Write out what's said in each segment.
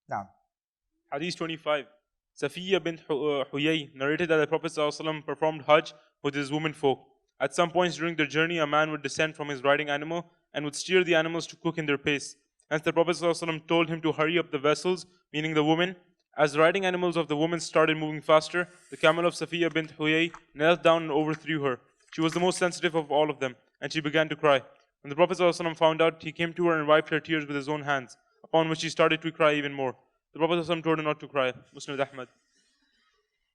Now, Hadith 25. Safiya bint Huyay narrated that the Prophet ﷺ performed Hajj with his womenfolk. At some points during their journey, a man would descend from his riding animal and would steer the animals to cook in their pace. Hence the Prophet ﷺ told him to hurry up the vessels, meaning the women. As the riding animals of the women started moving faster, the camel of Safiya bint Huyay knelt down and overthrew her. She was the most sensitive of all of them, and she began to cry. When the Prophet ﷺ found out, he came to her and wiped her tears with his own hands, upon which she started to cry even more. The Prophet ﷺ told her not to cry. Musnad Ahmad.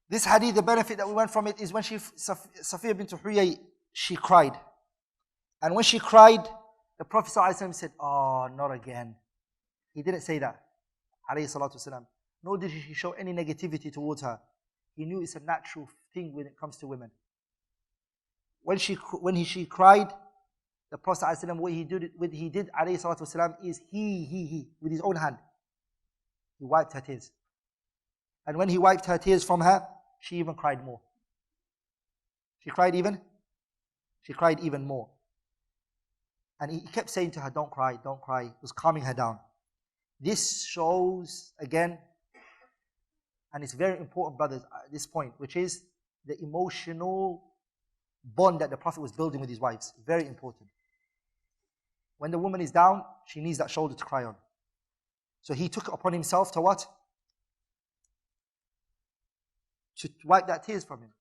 this hadith, the benefit that we went from it is when Safiya bint Huyay, she cried. And when she cried, the Prophet ﷺ said, "Oh, not again." He didn't say that, alayhi salatu wasalam. Nor did he show any negativity towards her. He knew it's a natural thing when it comes to women. When she cried, the Prophet ﷺ, what he did alayhi salatu wasalam, is he, with his own hand, he wiped her tears. And when he wiped her tears from her, she even cried more. She cried even more. And he kept saying to her, "Don't cry, don't cry." He was calming her down. This shows, again, and it's very important, brothers, at this point, which is the emotional bond that the Prophet was building with his wives. Very important. When the woman is down, she needs that shoulder to cry on. So he took it upon himself to what? To wipe that tears from him.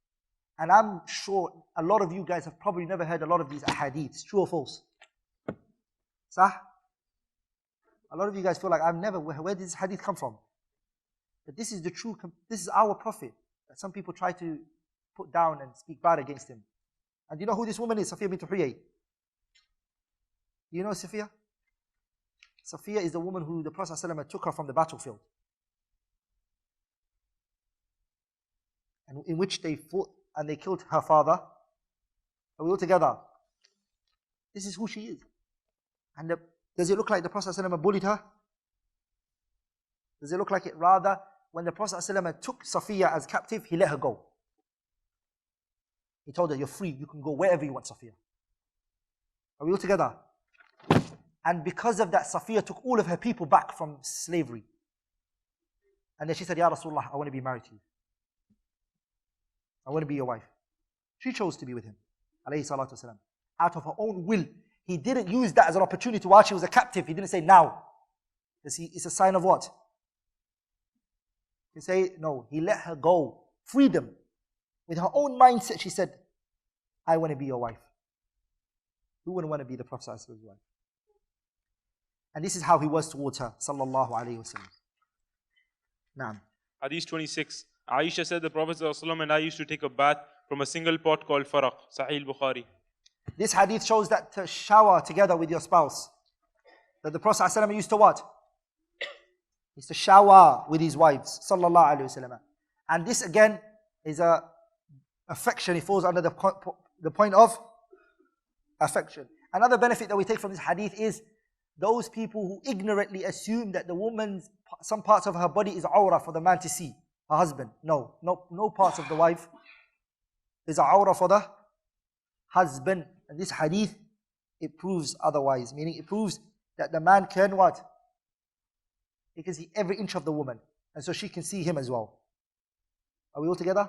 And I'm sure a lot of you guys have probably never heard a lot of these ahadiths. True or false? Sah? A lot of you guys feel like, where did this hadith come from? But this is this is our Prophet. That some people try to put down and speak bad against him. And do you know who this woman is? Safiya bint Huyay. Do you know Safiya? Safiya is the woman who the Prophet ﷺ took her from the battlefield. And in which they fought and they killed her father. Are we all together? This is who she is. And does it look like the Prophet ﷺ bullied her? Does it look like it? Rather, when the Prophet ﷺ took Safiya as captive, he let her go. He told her, "You're free, you can go wherever you want, Safiya." Are we all together? And because of that, Safiya took all of her people back from slavery. And then she said, "Ya Rasulullah, I want to be married to you. I want to be your wife." She chose to be with him, alayhi salatu wasalam, out of her own will. He didn't use that as an opportunity while she was a captive. He didn't say now. It's a sign of what? He say no. He let her go. Freedom. With her own mindset, she said, "I want to be your wife." Who wouldn't want to be the Prophet's wife? And this is how he was towards her, sallallahu alayhi wasallam. Naam. Hadith 26. Aisha said the Prophet ﷺ and I used to take a bath from a single pot called Faraq. Sahih Bukhari. This hadith shows that to shower together with your spouse. That the Prophet ﷺ used to what? He used to shower with his wives, sallallahu alayhi wasallam. And this again is a affection. It falls under the point of affection. Another benefit that we take from this hadith is those people who ignorantly assume that the woman's, some parts of her body is awrah for the man to see, her husband. No parts of the wife is awrah for the husband. And this hadith, it proves otherwise. Meaning it proves that the man can what? He can see every inch of the woman. And so she can see him as well. Are we all together?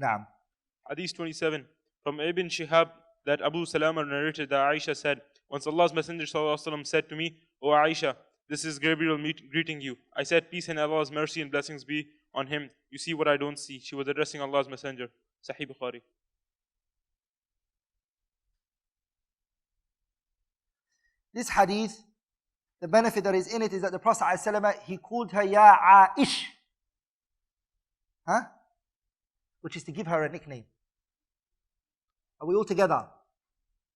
Naam. Hadith 27. From Ibn Shihab that Abu Salama narrated that Aisha said, "Once Allah's Messenger ﷺ said to me, 'O Aisha, this is Gabriel greeting you.' I said, 'Peace and Allah's mercy and blessings be on him. You see what I don't see.' She was addressing Allah's Messenger." Sahih Bukhari. This hadith, the benefit that is in it is that the Prophet ﷺ, he called her Ya Aish. Which is to give her a nickname. Are we all together?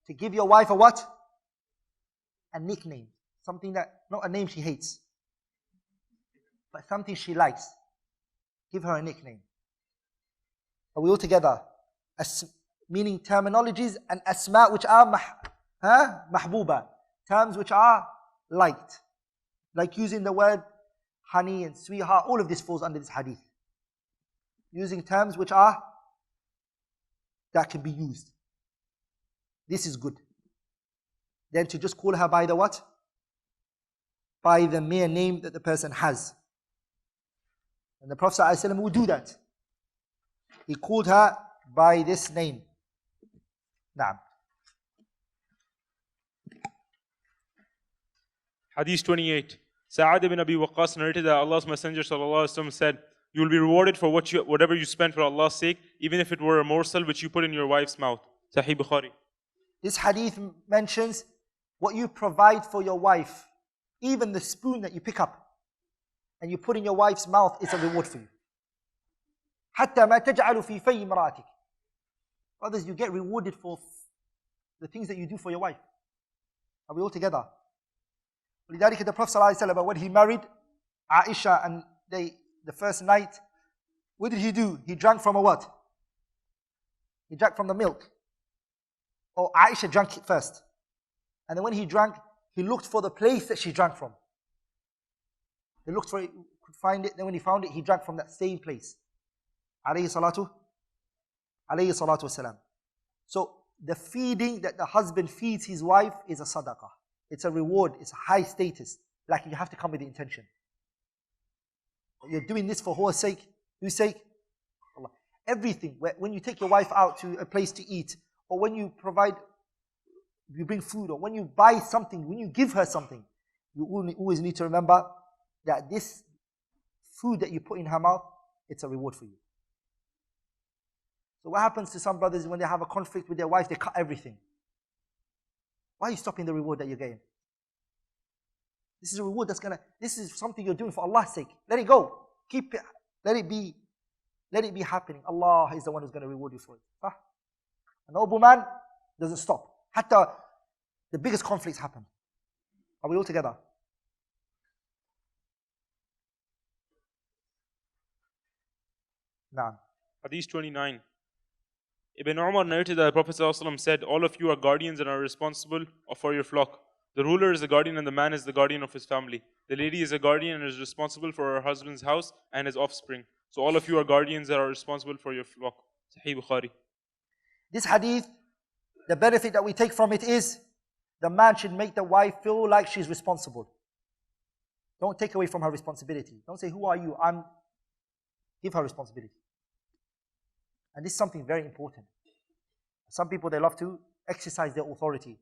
To give your wife a what? A nickname. Something that, not a name she hates, but something she likes. Give her a nickname. Are we all together? Meaning terminologies and asma which are mahbuba. Terms which are liked. Like using the word honey and sweetheart. All of this falls under this hadith. Using terms which are that can be used. This is good. Then to just call her by the what? By the mere name that the person has. And the Prophet ﷺ would do that. He called her by this name. Naam. Hadith 28. Sa'ad ibn Abi Waqqas narrated that Allah's Messenger ﷺ said, "You will be rewarded for whatever you spend for Allah's sake, even if it were a morsel which you put in your wife's mouth." Sahih Bukhari. This hadith mentions what you provide for your wife. Even the spoon that you pick up and you put in your wife's mouth is a reward for you. حتى ما تجعل في في امرأتك. Brothers, you get rewarded for the things that you do for your wife. Are we all together? لذلك the Prophet ﷺ, when he married Aisha and the first night, what did he do? He drank from a what? He drank from the milk. Or Aisha drank it first. And then when he drank, he looked for the place that she drank from. He looked for it, could find it, then when he found it, he drank from that same place. Alayhi salatu wasalam. So the feeding that the husband feeds his wife is a sadaqah. It's a reward, it's a high status. Like you have to come with the intention. You're doing this for whose sake? Whose sake? Allah. Everything, when you take your wife out to a place to eat, or when you bring food, or when you buy something, when you give her something, you always need to remember that this food that you put in her mouth, it's a reward for you. So what happens to some brothers when they have a conflict with their wife, they cut everything. Why are you stopping the reward that you're getting? This is a reward this is something you're doing for Allah's sake. Let it go. Keep it. Let it be happening. Allah is the one who's going to reward you for it. A noble man doesn't stop. Hatta the biggest conflicts happen. Are we all together? Naam. Hadith 29. Ibn Umar narrated that the Prophet ﷺ said, "All of you are guardians and are responsible for your flock. The ruler is the guardian and the man is the guardian of his family. The lady is a guardian and is responsible for her husband's house and his offspring. So all of you are guardians that are responsible for your flock." Sahih Bukhari. This hadith, the benefit that we take from it is the man should make the wife feel like she's responsible. Don't take away from her responsibility. Don't say, "Who are you?" Give her responsibility. And this is something very important. Some people, they love to exercise their authority.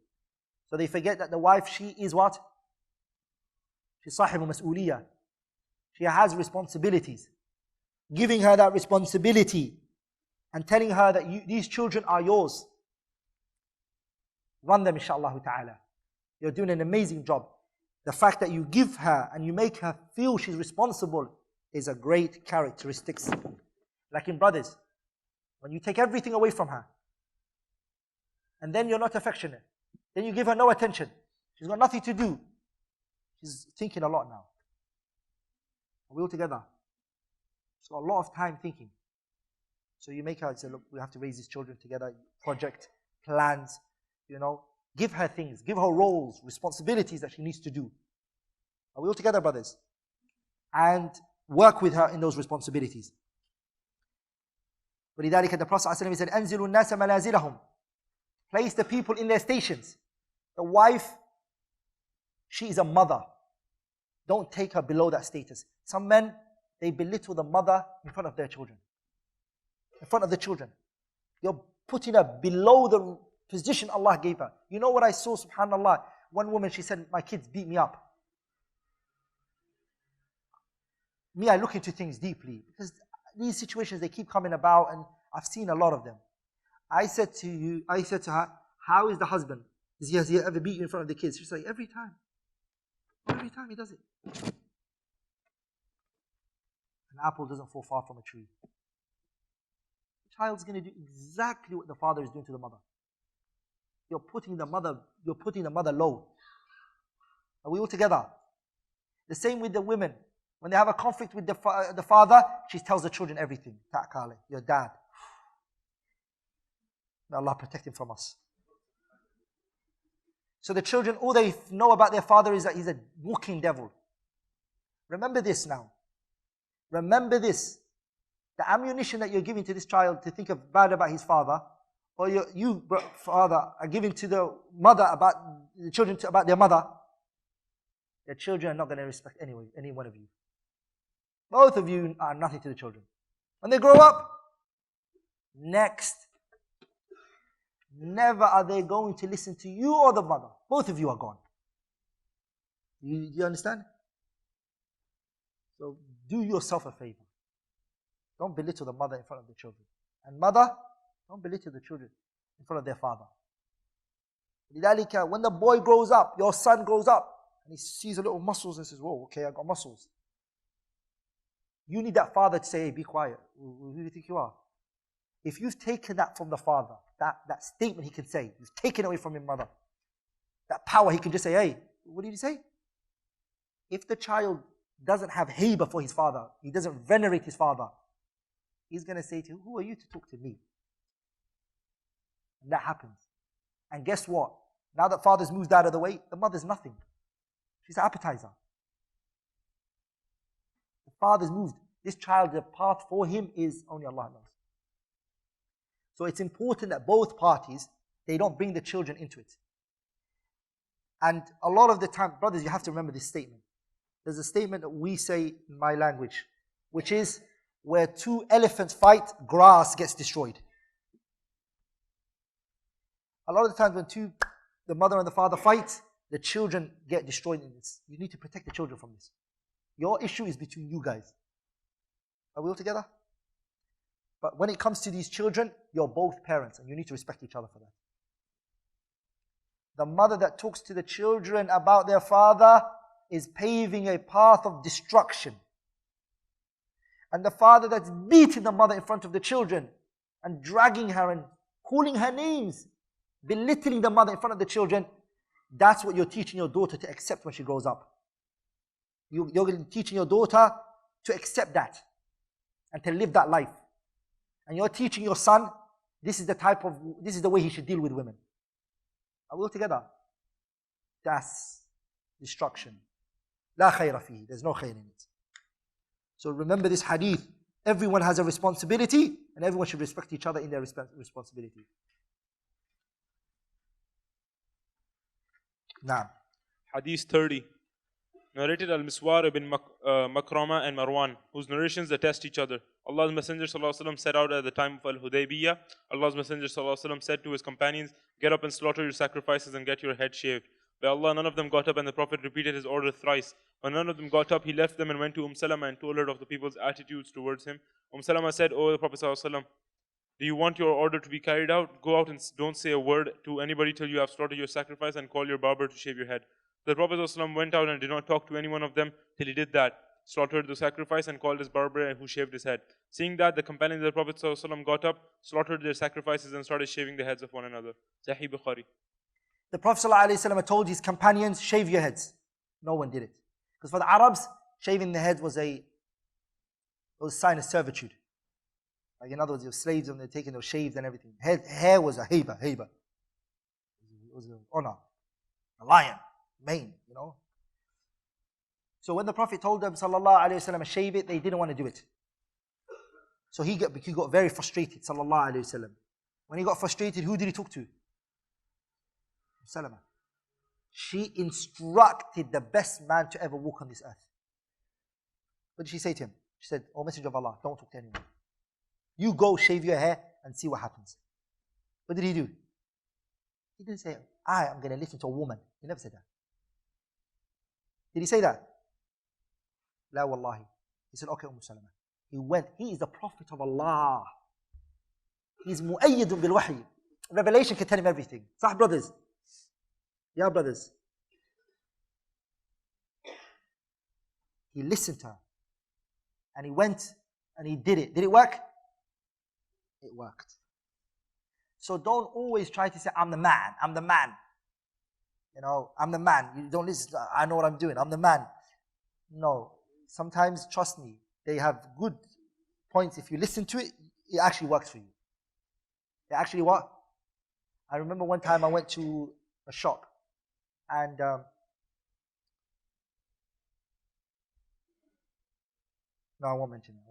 So they forget that the wife, she is what? She's sahibu mas'uliyah. She has responsibilities. Giving her that responsibility and telling her that these children are yours. Run them, inshaAllah ta'ala. You're doing an amazing job. The fact that you give her and you make her feel she's responsible is a great characteristic. Like in brothers, when you take everything away from her, and then you're not affectionate, then you give her no attention, she's got nothing to do, she's thinking a lot now. Are we all together? She's got a lot of time thinking. So you make her say, "Look, we have to raise these children together, project, plans, give her things, give her roles, responsibilities that she needs to do." Are we all together, brothers? And work with her in those responsibilities. ولذلك the Prophet ﷺ said, أنزلوا الناس منازلهم. Place the people in their stations. The wife, she is a mother. Don't take her below that status. Some men, they belittle the mother in front of their children. In front of the children. You're putting her below the position Allah gave her. You know what I saw, subhanAllah? One woman, she said, "My kids beat me up." Me, I look into things deeply because these situations, they keep coming about and I've seen a lot of them. I said to her, "How is the husband? Has he ever beat you in front of the kids?" She's like, "Every time. Every time he does it." An apple doesn't fall far from a tree. The child's going to do exactly what the father is doing to the mother. You're putting the mother low. Are we all together? The same with the women. When they have a conflict with the father, she tells the children everything. Ta'kale, your dad. May Allah protect him from us. So the children, all they know about their father is that he's a walking devil. Remember this now. Remember this. The ammunition that you're giving to this child to think of bad about his father, or you father, are giving to the mother about the children about their mother, the children are not going to respect any one of you. Both of you are nothing to the children. When they grow up, next, never are they going to listen to you or the mother. Both of you are gone. You understand? So do yourself a favor. Don't belittle the mother in front of the children. And mother, don't belittle the children in front of their father. When the boy grows up, your son grows up, and he sees a little muscles and says, whoa, okay, I got muscles. You need that father to say, hey, be quiet. Who do you think you are? If you've taken that from the father, that statement he can say, you've taken away from your mother, that power he can just say, hey, what did he say? If the child doesn't have haiba for his father, he doesn't venerate his father, he's going to say to you, who are you to talk to me? And that happens. And guess what? Now that father's moved out of the way, the mother's nothing. She's an appetizer. The father's moved. This child, the path for him is only Allah knows. So it's important that both parties, they don't bring the children into it. And a lot of the time, brothers, you have to remember this statement. There's a statement that we say in my language, which is, where two elephants fight, grass gets destroyed. A lot of the times when the mother and the father fight, the children get destroyed in this. You need to protect the children from this. Your issue is between you guys. Are we all together? But when it comes to these children, you're both parents and you need to respect each other for that. The mother that talks to the children about their father is paving a path of destruction. And the father that's beating the mother in front of the children and dragging her and calling her names, belittling the mother in front of the children, that's what you're teaching your daughter to accept when she grows up. You're teaching your daughter to accept that and to live that life. And you're teaching your son, this is the way he should deal with women. Are we all together? That's destruction. La khayra fihi. There's no khayr in it. So remember this hadith. Everyone has a responsibility and everyone should respect each other in their responsibility. Now, Hadith 30. Narrated al-Miswar ibn Makrama and Marwan, whose narrations attest each other. Allah's Messenger ﷺ set out at the time of Al-Hudaybiyah. Allah's Messenger ﷺ said to his companions, get up and slaughter your sacrifices and get your head shaved. By Allah, none of them got up, and the Prophet repeated his order thrice. When none of them got up, he left them and went to Salama and told her of the people's attitudes towards him. Salama said, O the Prophet ﷺ, do you want your order to be carried out? Go out and don't say a word to anybody till you have slaughtered your sacrifice, and call your barber to shave your head. The Prophet ﷺ went out and did not talk to any one of them till he did that, slaughtered the sacrifice and called his barber who shaved his head. Seeing that, the companions of the Prophet ﷺ got up, slaughtered their sacrifices and started shaving the heads of one another. Sahih Bukhari. The Prophet ﷺ told his companions, shave your heads. No one did it. Because for the Arabs, shaving the head was a sign of servitude. Like in other words, your slaves, when they're taken, they were shaved and everything. Hair was a haiba. It was an honor. A lion, mane, you know. So when the Prophet told them, sallallahu alayhi wasallam, shave it, they didn't want to do it. So he got very frustrated, sallallahu alayhi wasallam. When he got frustrated, who did he talk to? Salama. She instructed the best man to ever walk on this earth. What did she say to him? She said, O Messenger of Allah, don't talk to anyone. You go shave your hair and see what happens. What did he do? He didn't say, I am going to listen to a woman. He never said that. Did he say that? La wallahi. He said, okay, Salama. He went. He is the Prophet of Allah. He's mu'ayyadun bil wahy. Revelation can tell him everything. Sah, brothers? Yeah, brothers. He listened to her. And he went and he did it. Did it work? It worked. So don't always try to say, I'm the man. I'm the man. You know, I'm the man. You don't listen. I know what I'm doing. I'm the man. No. Sometimes, trust me, they have good points. If you listen to it, it actually works for you. It actually what? I remember one time I went to a shop and no, I won't mention it.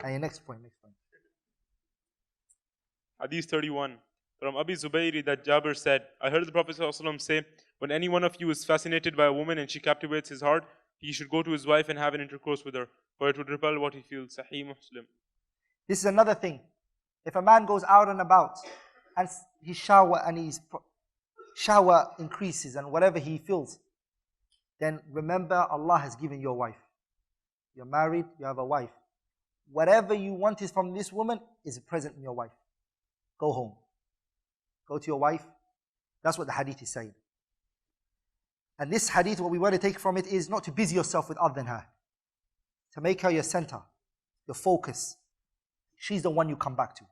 And next point. Hadith 31. From Abi Zubayri that Jabir said, I heard the Prophet ﷺ say, when any one of you is fascinated by a woman and she captivates his heart, he should go to his wife and have an intercourse with her, for it would repel what he feels. Sahih Muslim. This is another thing. If a man goes out and about and his shower increases and whatever he feels, then remember Allah has given you a wife. You're married, you have a wife. Whatever you want is from this woman is present in your wife. Go home. Go to your wife. That's what the hadith is saying. And this hadith, what we want to take from it is not to busy yourself with other than her. To make her your center, your focus. She's the one you come back to.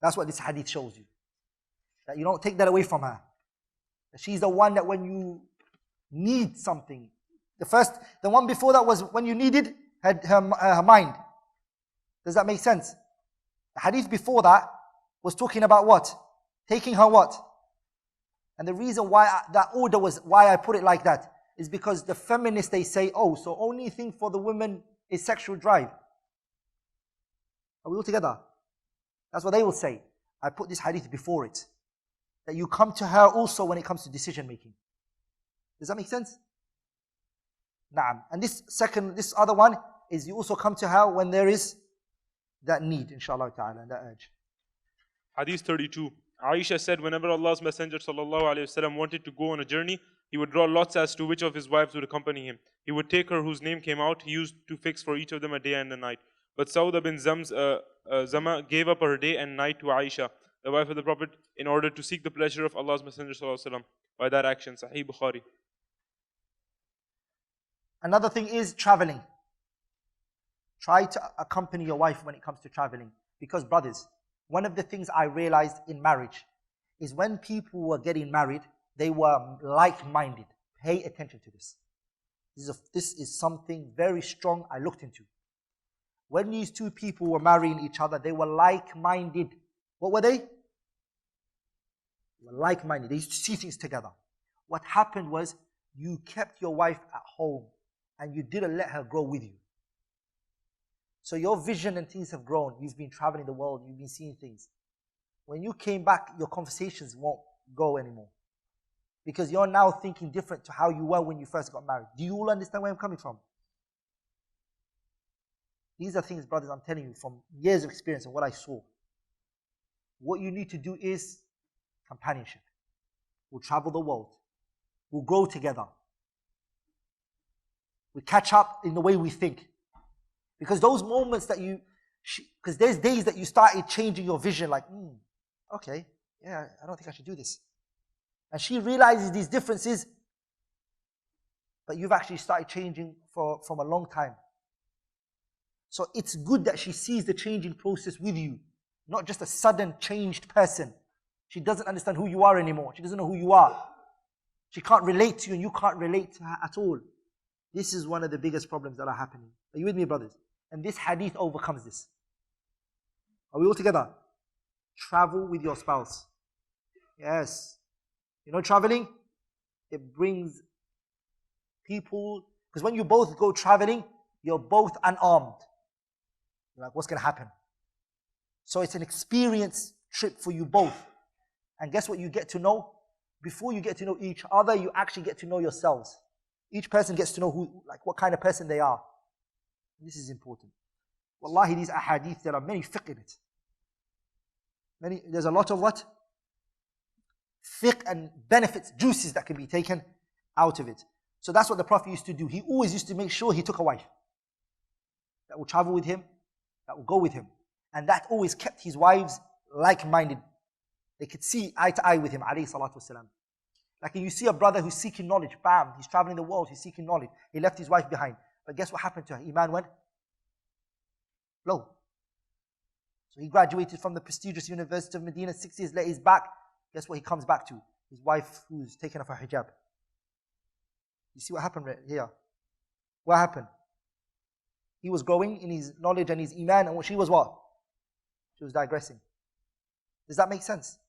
That's what this hadith shows you. That you don't take that away from her. That she's the one that when you need something. The one before that was when you needed her mind. Does that make sense? The hadith before that was talking about what? Taking her what? And the reason why that order was, why I put it like that, is because the feminists, they say, oh, so only thing for the women is sexual drive. Are we all together? That's what they will say. I put this hadith before it. That you come to her also when it comes to decision making. Does that make sense? Naam. And this other one is you also come to her when there is that need, inshallah ta'ala, and that urge. Hadith 32. Aisha said, whenever Allah's Messenger ﷺ wanted to go on a journey, he would draw lots as to which of his wives would accompany him. He would take her whose name came out. He used to fix for each of them a day and a night. But Sauda bin Zama gave up her day and night to Aisha, the wife of the Prophet, in order to seek the pleasure of Allah's Messenger ﷺ by that action. Sahih Bukhari. Another thing is traveling. Try to accompany your wife when it comes to traveling. Because brothers, one of the things I realized in marriage is when people were getting married, they were like-minded. Pay attention to this. This is something very strong I looked into. When these two people were marrying each other, they were like-minded. What were they? They were like-minded. They used to see things together. What happened was you kept your wife at home and you didn't let her grow with you. So your vision and things have grown. You've been traveling the world. You've been seeing things. When you came back, your conversations won't go anymore. Because you're now thinking different to how you were when you first got married. Do you all understand where I'm coming from? These are things, brothers, I'm telling you from years of experience and what I saw. What you need to do is companionship. We'll travel the world. We'll grow together. We catch up in the way we think. Because those moments that because there's days that you started changing your vision, like, okay, yeah, I don't think I should do this. And she realizes these differences, but you've actually started changing from a long time. So it's good that she sees the changing process with you, not just a sudden changed person. She doesn't understand who you are anymore. She doesn't know who you are. She can't relate to you and you can't relate to her at all. This is one of the biggest problems that are happening. Are you with me, brothers? And this hadith overcomes this. Are we all together? Travel with your spouse. Yes. You know traveling? It brings people, because when you both go traveling, you're both unarmed. You're like, what's going to happen? So it's an experience trip for you both. And guess what you get to know? Before you get to know each other, you actually get to know yourselves. Each person gets to know what kind of person they are. This is important. Wallahi, these ahadith, there are many fiqh in it. There's a lot of what? Fiqh and benefits, juices that can be taken out of it. So that's what the Prophet used to do. He always used to make sure he took a wife that will travel with him, that will go with him. And that always kept his wives like-minded. They could see eye to eye with him, alayhi salatu wasalam. Like you see a brother who's seeking knowledge, bam, he's traveling the world, he's seeking knowledge. He left his wife behind. But guess what happened to her? Iman went low. So he graduated from the prestigious University of Medina. 6 years later, he's back. Guess what he comes back to? His wife who's taken off her hijab. You see what happened right here? What happened? He was growing in his knowledge and his Iman, and she was what? She was digressing. Does that make sense?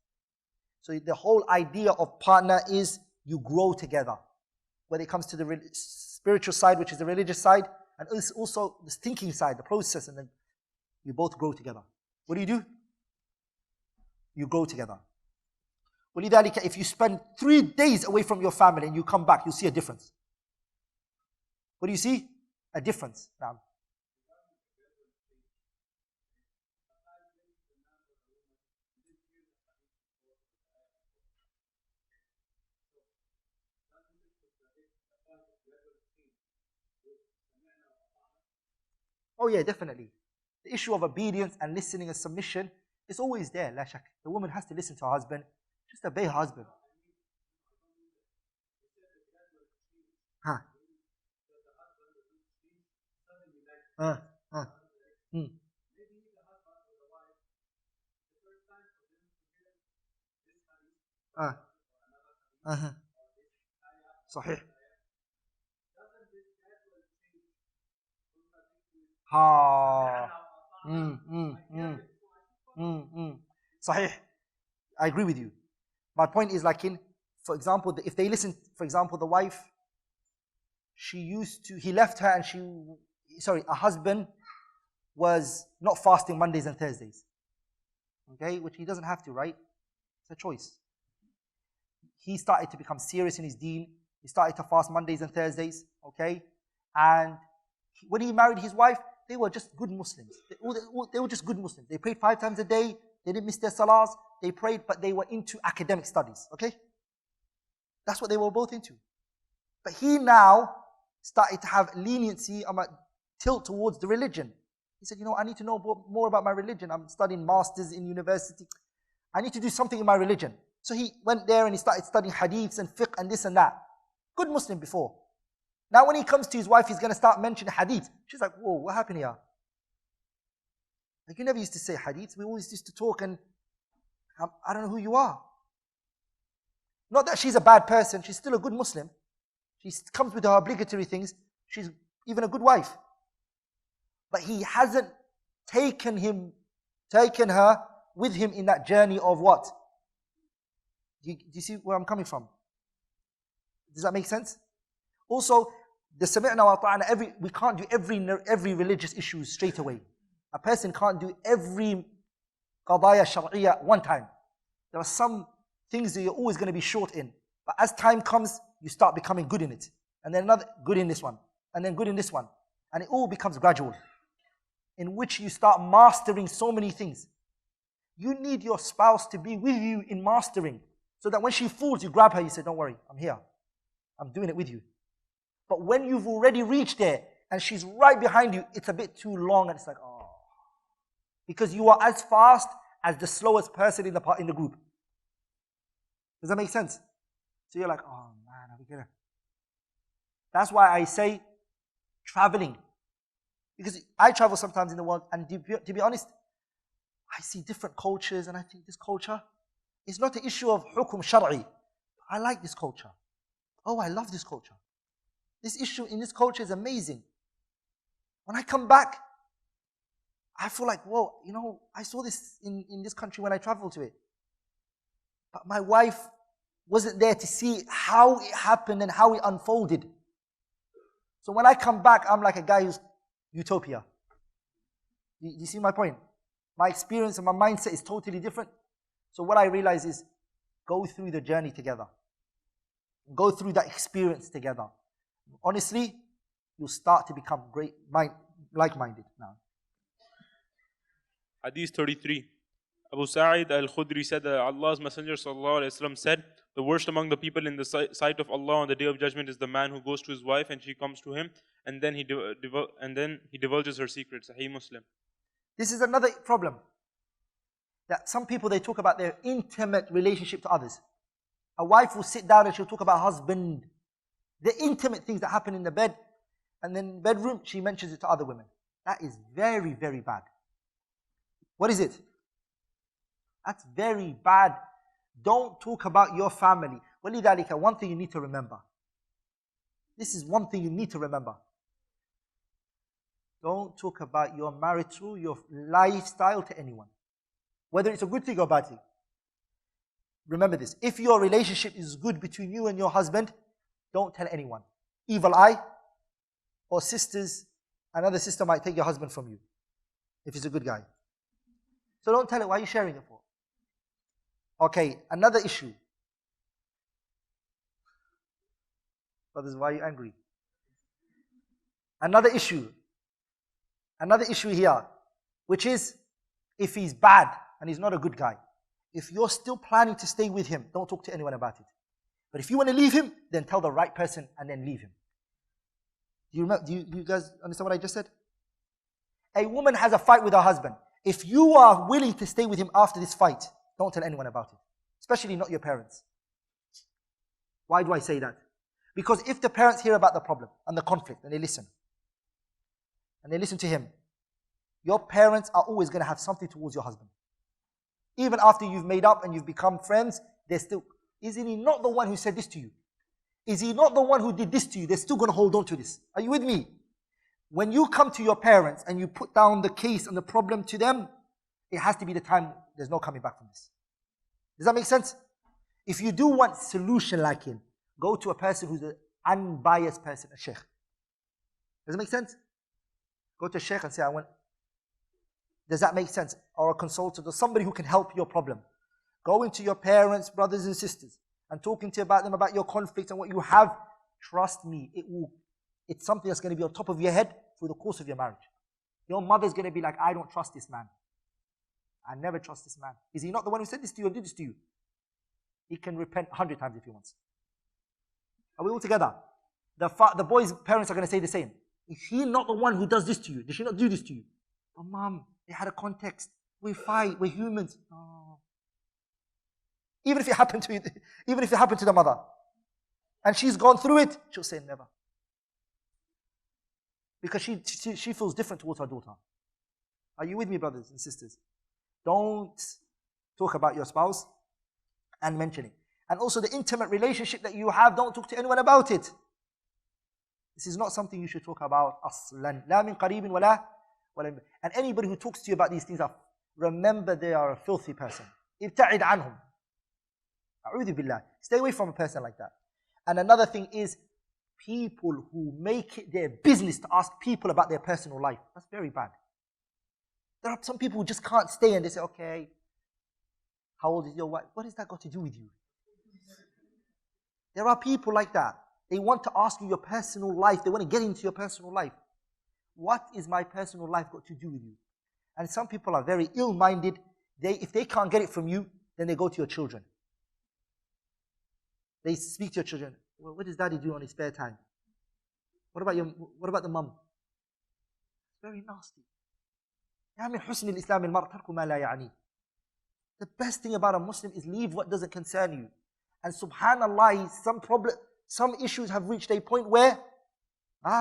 So the whole idea of partner is you grow together. When it comes to the spiritual side, which is the religious side, and also the thinking side, the process, and then you both grow together. what do? You grow together. ولذلك, if you spend 3 days away from your family and you come back, you'll see a difference. What do you see? A difference. Now, oh yeah, definitely. The issue of obedience and listening and submission is always there, la shak. The woman has to listen to her husband, just obey her husband. Huh. Hmm. صحيح. Ha. Sahih. I agree with you. My point is like for example, if they listen, for example, the wife, he left her and a husband was not fasting Mondays and Thursdays. Okay, which he doesn't have to, right? It's a choice. He started to become serious in his deen. He started to fast Mondays and Thursdays, okay? And when he married his wife, they were just good Muslims. They were just good Muslims. They prayed 5 times a day. They didn't miss their salahs. They prayed, but they were into academic studies, okay? That's what they were both into. But he now started to have leniency, tilt towards the religion. He said, I need to know more about my religion. I'm studying masters in university. I need to do something in my religion. So he went there and he started studying hadiths and fiqh and this and that. Good Muslim before. Now when he comes to his wife, he's going to start mentioning hadith. She's like, whoa, what happened here? Like, you never used to say hadith. We always used to talk and I don't know who you are. Not that she's a bad person. She's still a good Muslim. She comes with her obligatory things. She's even a good wife. But he hasn't taken her with him in that journey of what? Do you see where I'm coming from? Does that make sense? Also, the sami'na wa ta'ana, we can't do every religious issue straight away. A person can't do every qadaya shar'iyya one time. There are some things that you're always going to be short in. But as time comes, you start becoming good in it. And then another good in this one. And then good in this one. And it all becomes gradual. In which you start mastering so many things. You need your spouse to be with you in mastering. So that when she falls, you grab her, you say, don't worry, I'm here. I'm doing it with you. But when you've already reached there, and she's right behind you, it's a bit too long, and it's like, oh. Because you are as fast as the slowest person in the group. Does that make sense? So you're like, oh man, are we gonna? That's why I say traveling. Because I travel sometimes in the world, and to be honest, I see different cultures, and I think this culture is not an issue of hukum shar'i. I like this culture. Oh, I love this culture. This issue in this culture is amazing. When I come back, I feel like, whoa, I saw this in this country when I traveled to it. But my wife wasn't there to see how it happened and how it unfolded. So when I come back, I'm like a guy who's utopia. You see my point? My experience and my mindset is totally different. So what I realize is, go through the journey together. Go through that experience together. Honestly, you'll start to become like-minded now. Hadith 33. Abu Sa'id al-Khudri said that Allah's Messenger ﷺ said, the worst among the people in the sight of Allah on the Day of Judgment is the man who goes to his wife and she comes to him, and then he divulges her secrets. Sahih Muslim. This is another problem. That some people, they talk about their intimate relationship to others. A wife will sit down and she'll talk about husband. The intimate things that happen in the bed, and then in the bedroom, she mentions it to other women. That is very, very bad. What is it? That's very bad. Don't talk about your family. وَلِذَلِكَ, one thing you need to remember. This is one thing you need to remember. Don't talk about your marital, your lifestyle to anyone. Whether it's a good thing or a bad thing. Remember this. If your relationship is good between you and your husband, don't tell anyone. Evil eye or sisters, another sister might take your husband from you if he's a good guy. So don't tell it, why are you sharing it for? Okay, another issue. Brothers, why are you angry? Another issue here, which is if he's bad and he's not a good guy, if you're still planning to stay with him, don't talk to anyone about it. But if you want to leave him, then tell the right person and then leave him. Do you guys understand what I just said? A woman has a fight with her husband. If you are willing to stay with him after this fight, don't tell anyone about it. Especially not your parents. Why do I say that? Because if the parents hear about the problem and the conflict and they listen to him, your parents are always going to have something towards your husband. Even after you've made up and you've become friends, they're still, isn't he not the one who said this to you? Is he not the one who did this to you? They're still going to hold on to this. Are you with me? When you come to your parents and you put down the case and the problem to them, it has to be the time there's no coming back from this. Does that make sense? If you do want solution like him, go to a person who's an unbiased person, a sheikh. Does it make sense? Go to a sheikh and say, does that make sense? Or a consultant or somebody who can help your problem. Go into your parents, brothers and sisters, and talking to about them about your conflicts and what you have. Trust me, it's something that's going to be on top of your head for the course of your marriage. Your mother's going to be like, I don't trust this man. I never trust this man. Is he not the one who said this to you and did this to you? He can repent 100 times if he wants. Are we all together? The boy's parents are going to say the same. Is he not the one who does this to you? Did she not do this to you? Oh, mom, they had a context. We fight. We're humans. Oh. Even if it happened to the mother, and she's gone through it, she'll say never, because she feels different towards her daughter. Are you with me, brothers and sisters? Don't talk about your spouse and mention it. And also the intimate relationship that you have, don't talk to anyone about it. This is not something you should talk about. أصلاً لا من قريب ولا. And anybody who talks to you about these things, remember they are a filthy person. ابتعد عنهم. أعوذ بالله. Stay away from a person like that. And another thing is, people who make it their business to ask people about their personal life. That's very bad. There are some people who just can't stay and they say, okay, how old is your wife? What has that got to do with you? There are people like that. They want to ask you your personal life. They want to get into your personal life. What is my personal life got to do with you? And some people are very ill-minded. If they can't get it from you, then they go to your children. They speak to your children. Well, what does daddy do on his spare time? What about the mum? It's very nasty. The best thing about a Muslim is leave what doesn't concern you. And subhanallah, some issues have reached a point where,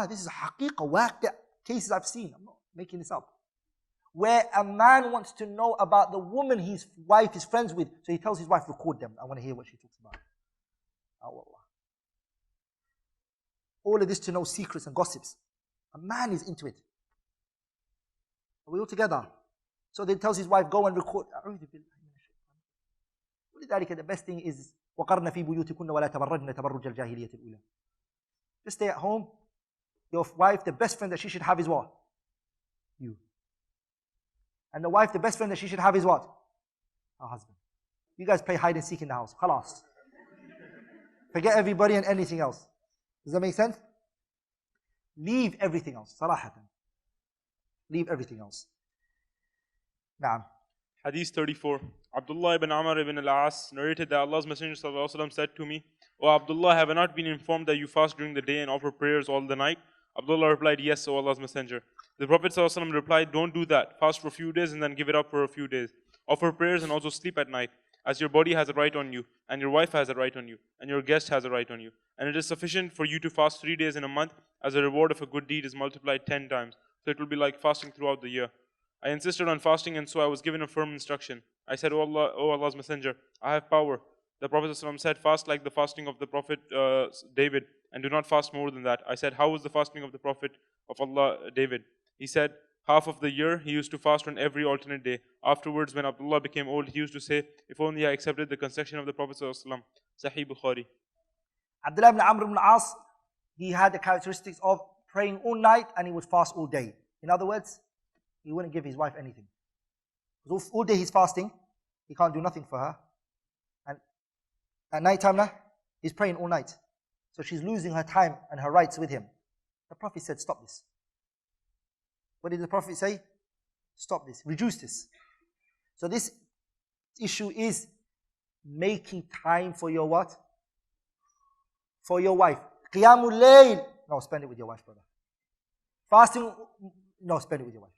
this is haqiqah, waqi', cases I've seen, I'm not making this up, where a man wants to know about the woman his wife is friends with, so he tells his wife, record them, I want to hear what she talks about. Oh Allah. All of this to know secrets and gossips. A man is into it. Are we all together? So then tells his wife, go and record. The best thing is, وَقَرْنَ فِي بُيُوتِكُنَّ وَلَا تَبَرَّجْنَ تَبَرُّجَ الْجَاهِلِيَّةِ الْأُولَى. Just stay at home. Your wife, the best friend that she should have is what? You. And the wife, the best friend that she should have is what? Her husband. You guys play hide and seek in the house. Khalas. Forget everybody and anything else. Does that make sense? Leave everything else. Sarahatan. Leave everything else. Naam. Hadith 34. Abdullah ibn Amr ibn al-As narrated that Allah's Messenger ﷺ said to me, O Abdullah, have I not been informed that you fast during the day and offer prayers all the night? Abdullah replied, yes, O Allah's Messenger. The Prophet ﷺ replied, don't do that. Fast for a few days and then give it up for a few days. Offer prayers and also sleep at night, as your body has a right on you, and your wife has a right on you, and your guest has a right on you. And it is sufficient for you to fast 3 days in a month, as the reward of a good deed is multiplied 10 times. So it will be like fasting throughout the year. I insisted on fasting, and so I was given a firm instruction. I said, O Allah's Messenger, I have power. The Prophet ﷺ said, fast like the fasting of the Prophet David, and do not fast more than that. I said, how was the fasting of the Prophet of Allah David? He said, half of the year he used to fast on every alternate day. Afterwards, when Abdullah became old, he used to say, if only I accepted the concession of the Prophet ﷺ. Sahih Bukhari. Abdullah ibn Amr ibn al-As, he had the characteristics of praying all night and he would fast all day. In other words, he wouldn't give his wife anything. Because all day he's fasting, he can't do nothing for her. And at night time now, he's praying all night. So she's losing her time and her rights with him. The Prophet said, stop this. What did the Prophet say? Stop this, reduce this. So this issue is making time for your what? For your wife. Qiyamul layl. No, spend it with your wife, brother. Fasting, no, spend it with your wife.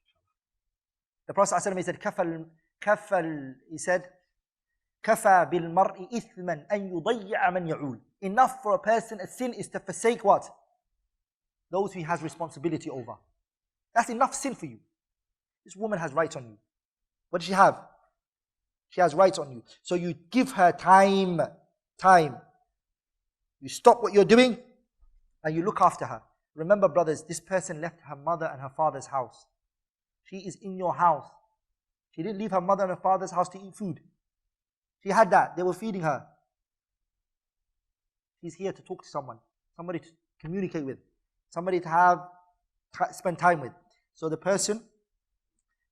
The Prophet ﷺ, he said, كَفَى بِالْمَرْءِ إِثْمًا أَنْ يُضَيِّعَ مَنْ يَعُولُ. Enough for a person, a sin is to forsake what? Those who he has responsibility over. That's enough sin for you. This woman has rights on you. What does she have? She has rights on you. So you give her time. You stop what you're doing and you look after her. Remember, brothers, this person left her mother and her father's house. She is in your house. She didn't leave her mother and her father's house to eat food. She had that. They were feeding her. She's here to talk to someone. Somebody to communicate with. Somebody to spend time with. So the person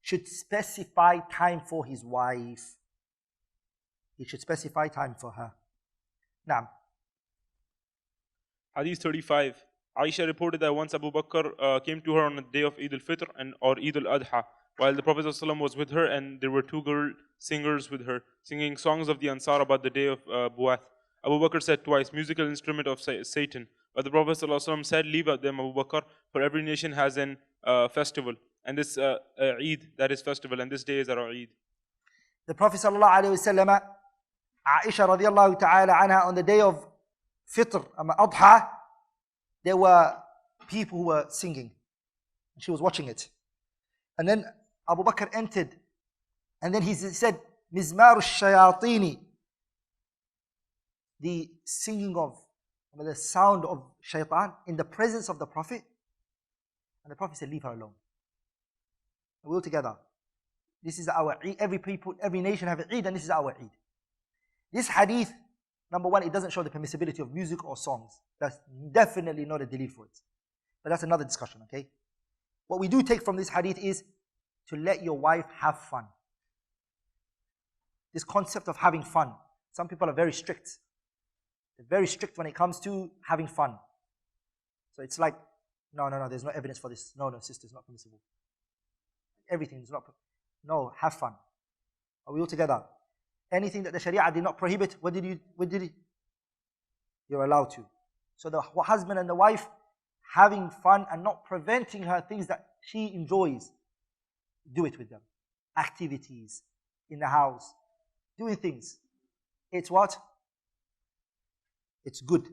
should specify time for his wife. He should specify time for her. Now, Hadith 35. Aisha reported that once Abu Bakr came to her on the day of Eid al-Fitr or Eid al-Adha, while the Prophet ﷺ was with her, and there were two girl singers with her, singing songs of the Ansar about the day of Bu'ath. Abu Bakr said twice, musical instrument of Satan. But the Prophet ﷺ said, leave them, Abu Bakr, for every nation has an festival. And this Eid, that is festival, and this day is our Eid. The Prophet ﷺ, Aisha radiallahu ta'ala anha, on the day of Fitr, Adha, there were people who were singing. She was watching it. And then Abu Bakr entered. And then he said, Mizmar al-Shayatini, the singing of, the sound of shaitan in the presence of the Prophet. And the Prophet said, leave her alone. We're all together. This is our Eid. Every nation have an Eid, and this is our Eid. This hadith, number one, it doesn't show the permissibility of music or songs. That's definitely not a delil for it. But that's another discussion, okay? What we do take from this hadith is to let your wife have fun. This concept of having fun. Some people are very strict. They're very strict when it comes to having fun. So it's like, no, there's no evidence for this. No, sister, it's not permissible. Everything is not. No, have fun. Are we all together? Anything that the Sharia did not prohibit, what did he? You're allowed to. So the husband and the wife having fun and not preventing her things that she enjoys, do it with them. Activities in the house, doing things. It's what? It's good.